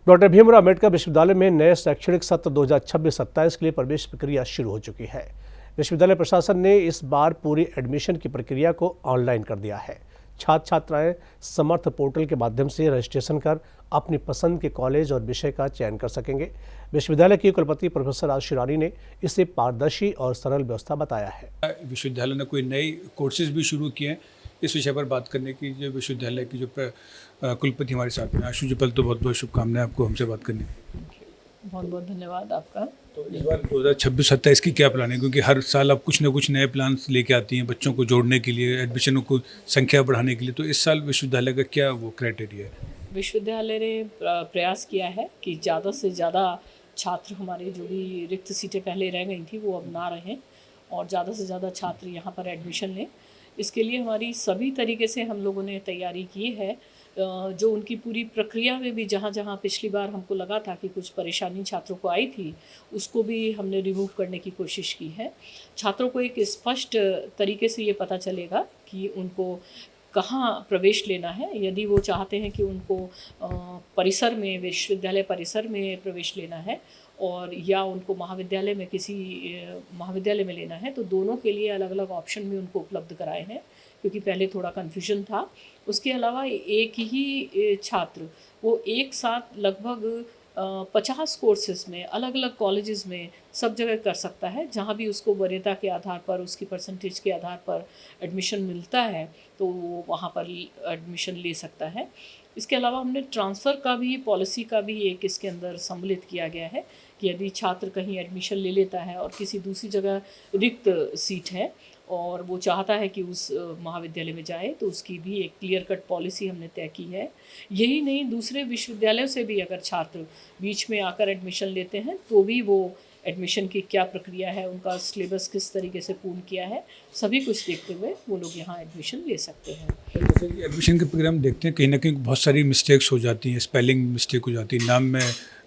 Doctor Bhimrao Ambedkar विश्वविद्यालय में नए शैक्षणिक सत्र 2026-27 के लिए प्रवेश प्रक्रिया शुरू हो चुकी है। विश्वविद्यालय प्रशासन ने इस बार पूरी एडमिशन की प्रक्रिया को ऑनलाइन कर दिया है। छात्र छात्राएं समर्थ पोर्टल के माध्यम से रजिस्ट्रेशन कर अपनी पसंद के कॉलेज और विषय का चयन कर सकेंगे। विश्वविद्यालय के कुलपति प्रोफेसर आशीष रानी ने इसे पारदर्शी और सरल व्यवस्था बताया है। विश्वविद्यालय ने कोई नए कोर्सेज भी शुरू किए हैं। इस विषय पर बात करने की जो विश्वविद्यालय की जो कुलपति हमारे साथ में आशु जी, पहले तो बहुत बहुत शुभकामनाएं आपको हमसे बात करने की। बहुत बहुत धन्यवाद आपका। तो इस बार 2026-27 की क्या प्लान है, क्योंकि हर साल आप कुछ ना कुछ नए प्लान्स लेके आती हैं बच्चों को जोड़ने के लिए, एडमिशनों को संख्या बढ़ाने के लिए, तो इस साल विश्वविद्यालय का क्या वो क्राइटेरिया है? विश्वविद्यालय ने प्रयास किया है कि ज़्यादा से ज़्यादा छात्र, हमारे जो भी रिक्त सीटें पहले रह गई थी वो अब ना रहें और ज़्यादा से ज़्यादा छात्र यहाँ पर एडमिशन लें। इसके लिए हमारी सभी तरीके से हम लोगों ने तैयारी की है। जो उनकी पूरी प्रक्रिया में भी जहाँ जहाँ पिछली बार हमको लगा था कि कुछ परेशानी छात्रों को आई थी, उसको भी हमने रिमूव करने की कोशिश की है। छात्रों को एक स्पष्ट तरीके से ये पता चलेगा कि उनको कहाँ प्रवेश लेना है। यदि वो चाहते हैं कि उनको परिसर में, विश्वविद्यालय परिसर में प्रवेश लेना है और या उनको महाविद्यालय में, किसी महाविद्यालय में लेना है, तो दोनों के लिए अलग अलग ऑप्शन भी उनको उपलब्ध कराए हैं, क्योंकि पहले थोड़ा कन्फ्यूजन था। उसके अलावा एक ही छात्र वो एक साथ लगभग 50 कोर्सेज़ में, अलग अलग कॉलेजेस में, सब जगह कर सकता है। जहाँ भी उसको वरीयता के आधार पर, उसकी परसेंटेज के आधार पर एडमिशन मिलता है तो वो वहाँ पर एडमिशन ले सकता है। इसके अलावा हमने ट्रांसफ़र का भी, पॉलिसी का भी एक इसके अंदर सम्मिलित किया गया है कि यदि छात्र कहीं एडमिशन ले लेता है और किसी दूसरी जगह रिक्त सीट है और वो चाहता है कि उस महाविद्यालय में जाए, तो उसकी भी एक क्लियर कट पॉलिसी हमने तय की है। यही नहीं, दूसरे विश्वविद्यालयों से भी अगर छात्र बीच में आकर एडमिशन लेते हैं तो भी वो एडमिशन की क्या प्रक्रिया है, उनका सिलेबस किस तरीके से पूर्ण किया है, सभी कुछ देखते हुए वो लोग यहाँ एडमिशन ले सकते हैं। जैसे कि एडमिशन के प्रोग्राम देखते हैं, कहीं ना कहीं बहुत सारी मिस्टेक्स हो जाती हैं, स्पेलिंग मिस्टेक हो जाती है, नाम में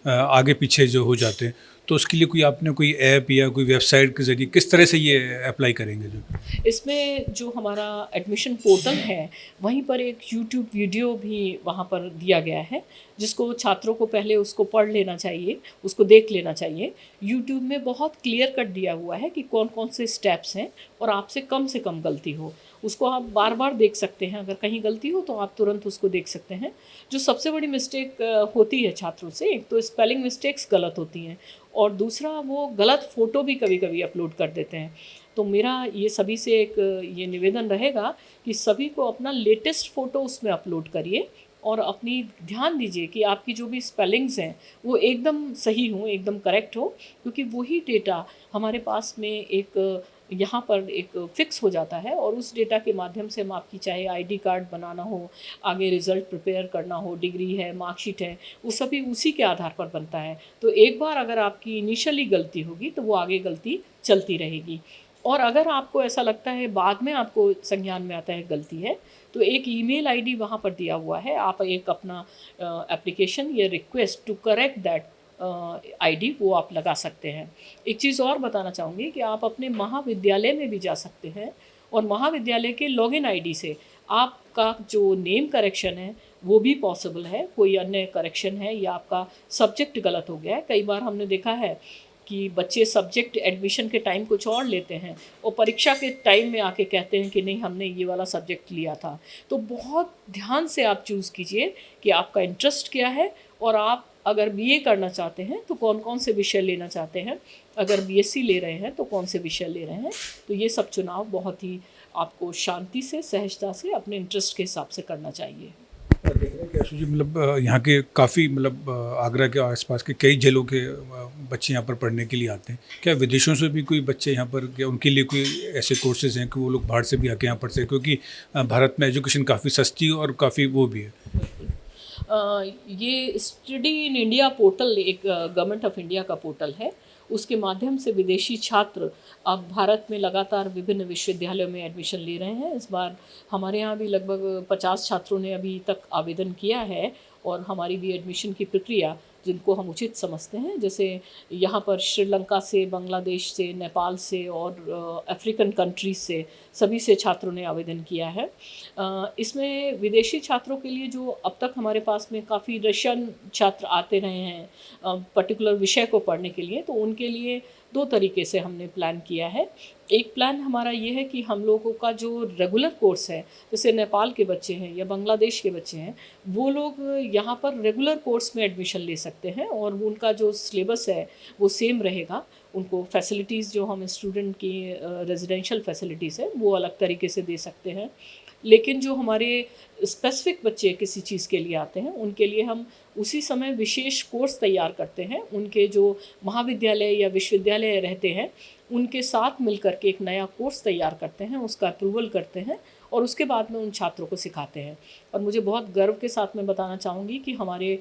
आगे पीछे जो हो जाते हैं, तो उसके लिए कोई आपने कोई ऐप या कोई वेबसाइट के ज़रिए किस तरह से ये अप्लाई करेंगे? जो इसमें जो हमारा एडमिशन पोर्टल है, वहीं पर एक यूट्यूब वीडियो भी वहाँ पर दिया गया है, जिसको छात्रों को पहले उसको पढ़ लेना चाहिए, उसको देख लेना चाहिए। यूट्यूब में बहुत क्लियर कट दिया हुआ है कि कौन कौन से स्टेप्स हैं और आपसे कम से कम गलती हो, उसको आप बार बार देख सकते हैं। अगर कहीं गलती हो तो आप तुरंत उसको देख सकते हैं। जो सबसे बड़ी मिस्टेक होती है छात्रों से, एक तो स्पेलिंग मिस्टेक्स गलत होती हैं और दूसरा वो गलत फ़ोटो भी कभी कभी अपलोड कर देते हैं। तो मेरा ये सभी से एक ये निवेदन रहेगा कि सभी को अपना लेटेस्ट फ़ोटो उसमें अपलोड करिए और अपनी ध्यान दीजिए कि आपकी जो भी स्पेलिंग्स हैं वो एकदम सही हों, एकदम करेक्ट हो, क्योंकि वही डेटा हमारे पास में एक यहाँ पर एक फिक्स हो जाता है और उस डेटा के माध्यम से हम आपकी, चाहे आईडी कार्ड बनाना हो, आगे रिज़ल्ट प्रिपेयर करना हो, डिग्री है, मार्कशीट है, वो सभी उसी के आधार पर बनता है। तो एक बार अगर आपकी इनिशियली गलती होगी तो वो आगे गलती चलती रहेगी। और अगर आपको ऐसा लगता है, बाद में आपको संज्ञान में आता है गलती है, तो एक ईमेल आईडी वहाँ पर दिया हुआ है, आप एक अपना एप्लीकेशन या request to correct that ID वो आप लगा सकते हैं। एक चीज़ और बताना चाहूँगी कि आप अपने महाविद्यालय में भी जा सकते हैं और महाविद्यालय के लॉगिन आईडी से आपका जो नेम करेक्शन है वो भी पॉसिबल है। कोई अन्य करेक्शन है या आपका सब्जेक्ट गलत हो गया है, कई बार हमने देखा है कि बच्चे सब्जेक्ट एडमिशन के टाइम कुछ और लेते हैं और परीक्षा के टाइम में आके कहते हैं कि नहीं, हमने ये वाला सब्जेक्ट लिया था। तो बहुत ध्यान से आप चूज़ कीजिए कि आपका इंटरेस्ट क्या है और आप अगर बीए करना चाहते हैं तो कौन कौन से विषय लेना चाहते हैं, अगर बीएससी ले रहे हैं तो कौन से विषय ले रहे हैं। तो ये सब चुनाव बहुत ही आपको शांति से, सहजता से, अपने इंटरेस्ट के हिसाब से करना चाहिए। देख रहे हैं कि आशु जी, मतलब यहाँ के काफ़ी, मतलब आगरा के आसपास के कई जिलों के बच्चे यहाँ पर पढ़ने के लिए आते हैं। क्या विदेशों से भी कोई बच्चे यहाँ पर, क्या उनके लिए कोई ऐसे कोर्सेज हैं कि वो लोग बाहर से भी आके यहाँ पढ़ सकें, क्योंकि भारत में एजुकेशन काफ़ी सस्ती और काफ़ी वो भी है? ये स्टडी इन इंडिया पोर्टल एक गवर्नमेंट ऑफ इंडिया का पोर्टल है, उसके माध्यम से विदेशी छात्र अब भारत में लगातार विभिन्न विश्वविद्यालयों में एडमिशन ले रहे हैं। इस बार हमारे यहाँ भी लगभग 50 छात्रों ने अभी तक आवेदन किया है और हमारी भी एडमिशन की प्रक्रिया जिनको हम उचित समझते हैं, जैसे यहाँ पर श्रीलंका से, बांग्लादेश से, नेपाल से और अफ्रीकन कंट्रीज से सभी से छात्रों ने आवेदन किया है। इसमें विदेशी छात्रों के लिए जो अब तक हमारे पास में काफ़ी रशियन छात्र आते रहे हैं पर्टिकुलर विषय को पढ़ने के लिए, तो उनके लिए दो तरीके से हमने प्लान किया है। एक प्लान हमारा ये है कि हम लोगों का जो रेगुलर कोर्स है, जैसे नेपाल के बच्चे हैं या बांग्लादेश के बच्चे हैं, वो लोग यहाँ पर रेगुलर कोर्स में एडमिशन ले सकते हैं और उनका जो सिलेबस है वो सेम रहेगा। उनको फैसिलिटीज़ जो हम स्टूडेंट की रेजिडेंशियल फैसिलिटीज़ है वो अलग तरीके से दे सकते हैं। लेकिन जो हमारे स्पेसिफिक बच्चे किसी चीज़ के लिए आते हैं उनके लिए हम उसी समय विशेष कोर्स तैयार करते हैं। उनके जो महाविद्यालय या विश्वविद्यालय रहते हैं उनके साथ मिलकर के एक नया कोर्स तैयार करते हैं, उसका अप्रूवल करते हैं और उसके बाद में उन छात्रों को सिखाते हैं। और मुझे बहुत गर्व के साथ मैं बताना चाहूँगी कि हमारे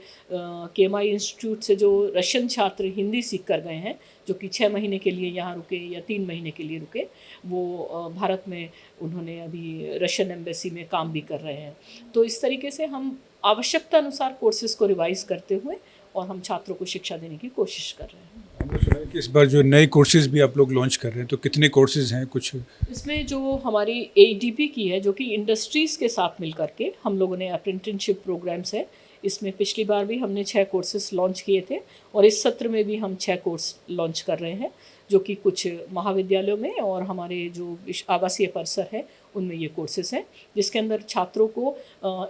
KMI इंस्टीट्यूट से जो रशियन छात्र हिंदी सीख कर गए हैं, जो कि 6 महीने के लिए यहाँ रुके या 3 महीने के लिए रुके, वो भारत में उन्होंने अभी रशियन एम्बेसी में काम भी कर रहे हैं। तो इस तरीके से हम आवश्यकता अनुसार कोर्सेज को रिवाइज करते हुए और हम छात्रों को शिक्षा देने की कोशिश कर रहे हैं। हमने सुना है कि इस बार जो नए कोर्सेज भी आप लोग लॉन्च कर रहे हैं, तो कितने कोर्सेज हैं कुछ? इसमें जो हमारी ADP की है, जो कि इंडस्ट्रीज़ के साथ मिल करके हम लोगों ने अप्रेंटिसशिप प्रोग्राम्स है, इसमें पिछली बार भी हमने 6 कोर्सेज लॉन्च किए थे और इस सत्र में भी हम 6 कोर्स लॉन्च कर रहे हैं, जो कि कुछ महाविद्यालयों में और हमारे जो आवासीय परिसर है उनमें ये कोर्सेज हैं, जिसके अंदर छात्रों को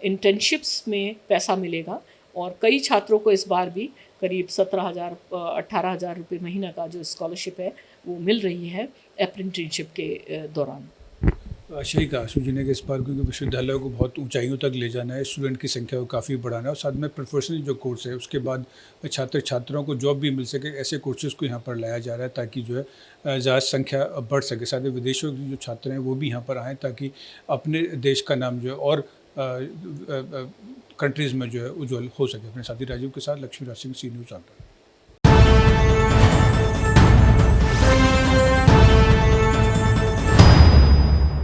इंटर्नशिप्स में पैसा मिलेगा। और कई छात्रों को इस बार भी करीब 17,000 18,000 रुपये महीना का जो स्कॉलरशिप है वो मिल रही है अप्रेंटिसशिप के दौरान। सही कहा सुजी ने कि इस बार क्योंकि विश्वविद्यालयों को बहुत ऊंचाइयों तक ले जाना है, स्टूडेंट की संख्या को काफ़ी बढ़ाना है और साथ में प्रोफेशनल जो कोर्स है उसके बाद छात्र छात्राओं को जॉब भी मिल सके, ऐसे कोर्सेज को यहाँ पर लाया जा रहा है ताकि जो है ज़्यादा संख्या बढ़ सके। साथ ही विदेशों के जो छात्र हैं वो भी यहाँ पर आएँ ताकि अपने देश का नाम जो है और कंट्रीज़ में जो है उज्ज्वल हो सके। अपने साथी राजीव के साथ लक्ष्मी राज सिंह, सी न्यूज़ आगरा।